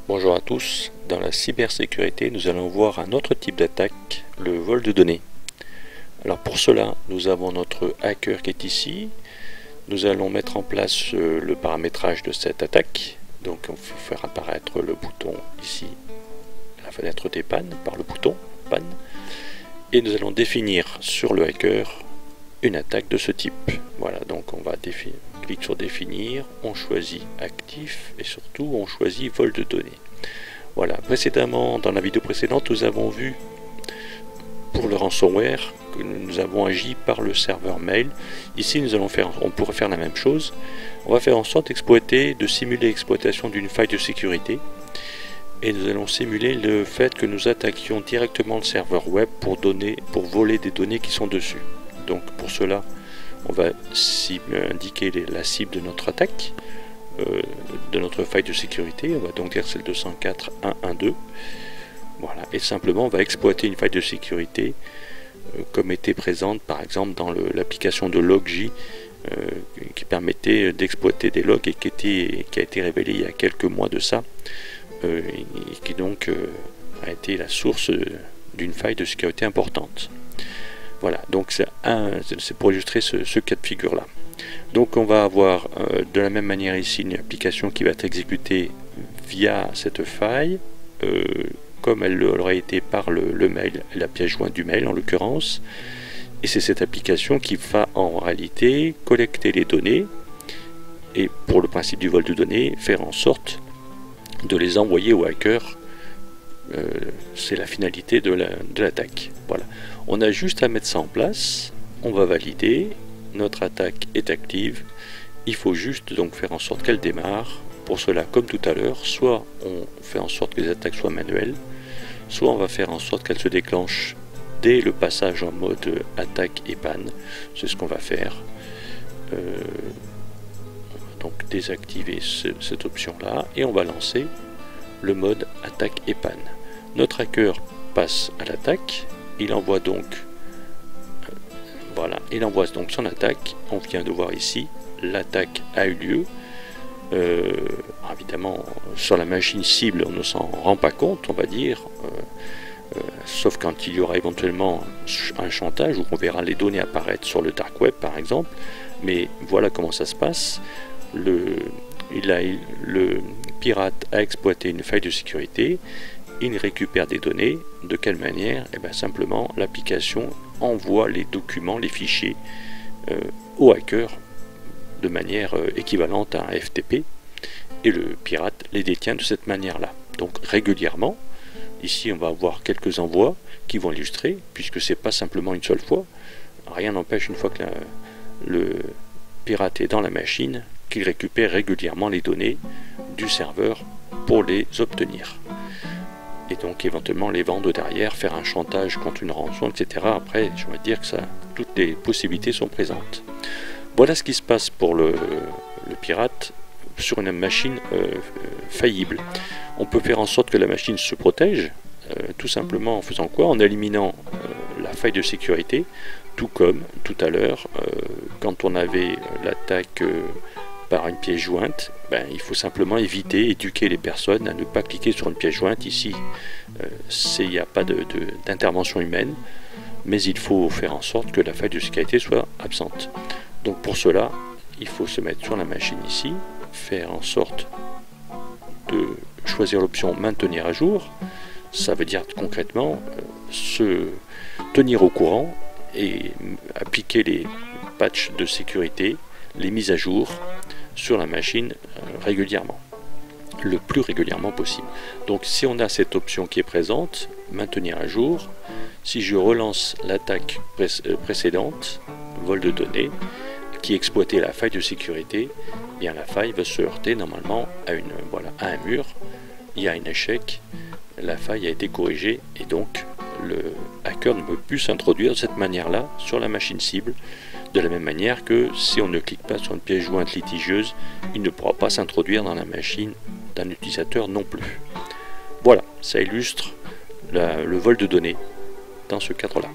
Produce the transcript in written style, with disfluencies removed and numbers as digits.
Bonjour à tous, dans la cybersécurité nous allons voir un autre type d'attaque, le vol de données. Alors pour cela nous avons notre hacker qui est ici, nous allons mettre en place le paramétrage de cette attaque, donc on va faire apparaître le bouton ici, la fenêtre des pannes par le bouton panne, et nous allons définir sur le hacker une attaque de ce type. Voilà, donc on va clique sur définir, on choisit actif et surtout on choisit vol de données. Voilà, précédemment, dans la vidéo précédente, nous avons vu pour le ransomware que nous avons agi par le serveur mail. Ici, on pourrait faire la même chose. On va faire en sorte de simuler l'exploitation d'une faille de sécurité. Et nous allons simuler le fait que nous attaquions directement le serveur web pour voler des données qui sont dessus. Donc pour cela, on va indiquer la cible de notre attaque, de notre faille de sécurité. On va donc dire que c'est le 204.1.1.2. Voilà, et simplement on va exploiter une faille de sécurité comme était présente par exemple dans l'application de LogJ qui permettait d'exploiter des logs et qui a été révélée il y a quelques mois de ça, et qui donc a été la source d'une faille de sécurité importante. Voilà, donc c'est pour illustrer ce cas de figure là. Donc on va avoir de la même manière ici une application qui va être exécutée via cette faille, comme elle aurait été par le mail, la pièce jointe du mail en l'occurrence. Et c'est cette application qui va en réalité collecter les données et pour le principe du vol de données, faire en sorte de les envoyer au hacker. C'est la finalité de l'attaque. Voilà. On a juste à mettre ça en place, on va valider, notre attaque est active, il faut juste donc faire en sorte qu'elle démarre. Pour cela, comme tout à l'heure, soit on fait en sorte que les attaques soient manuelles, soit on va faire en sorte qu'elles se déclenchent dès le passage en mode attaque et panne. C'est ce qu'on va faire. On va donc désactiver cette option là et on va lancer le mode attaque et panne. Notre hacker passe à l'attaque, il envoie donc il envoie donc son attaque. On vient de voir ici, l'attaque a eu lieu. Évidemment, sur la machine cible, on ne s'en rend pas compte, on va dire, sauf quand il y aura éventuellement un chantage où on verra les données apparaître sur le dark web par exemple. Mais voilà comment ça se passe. Le pirate a exploité une faille de sécurité, il récupère des données. De quelle manière? Et bien simplement l'application envoie les documents, les fichiers au hacker de manière équivalente à un FTP, et le pirate les détient de cette manière là. Donc régulièrement, ici on va avoir quelques envois qui vont illustrer, puisque c'est pas simplement une seule fois. Rien n'empêche, une fois que le pirate est dans la machine, qu'il récupère régulièrement les données du serveur pour les obtenir, et donc éventuellement les vendre derrière, faire un chantage contre une rançon, etc. Après, je vais dire que toutes les possibilités sont présentes. Voilà ce qui se passe pour le pirate sur une machine faillible. On peut faire en sorte que la machine se protège, tout simplement en faisant quoi? En éliminant la faille de sécurité, tout comme tout à l'heure, quand on avait l'attaque par une pièce jointe, il faut simplement éduquer les personnes à ne pas cliquer sur une pièce jointe. Ici, il n'y a pas d'intervention humaine, mais il faut faire en sorte que la faille de sécurité soit absente. Donc pour cela, il faut se mettre sur la machine ici, faire en sorte de choisir l'option maintenir à jour. Ça veut dire concrètement se tenir au courant et appliquer les patchs de sécurité, les mises à jour sur la machine régulièrement, le plus régulièrement possible. Donc si on a cette option qui est présente, maintenir à jour, si je relance l'attaque précédente, vol de données, qui exploitait la faille de sécurité, bien la faille va se heurter normalement à un mur. Il y a un échec, la faille a été corrigée et donc le hacker ne peut plus s'introduire de cette manière-là sur la machine cible. De la même manière que si on ne clique pas sur une pièce jointe litigieuse, il ne pourra pas s'introduire dans la machine d'un utilisateur non plus. Voilà, ça illustre le vol de données dans ce cadre-là.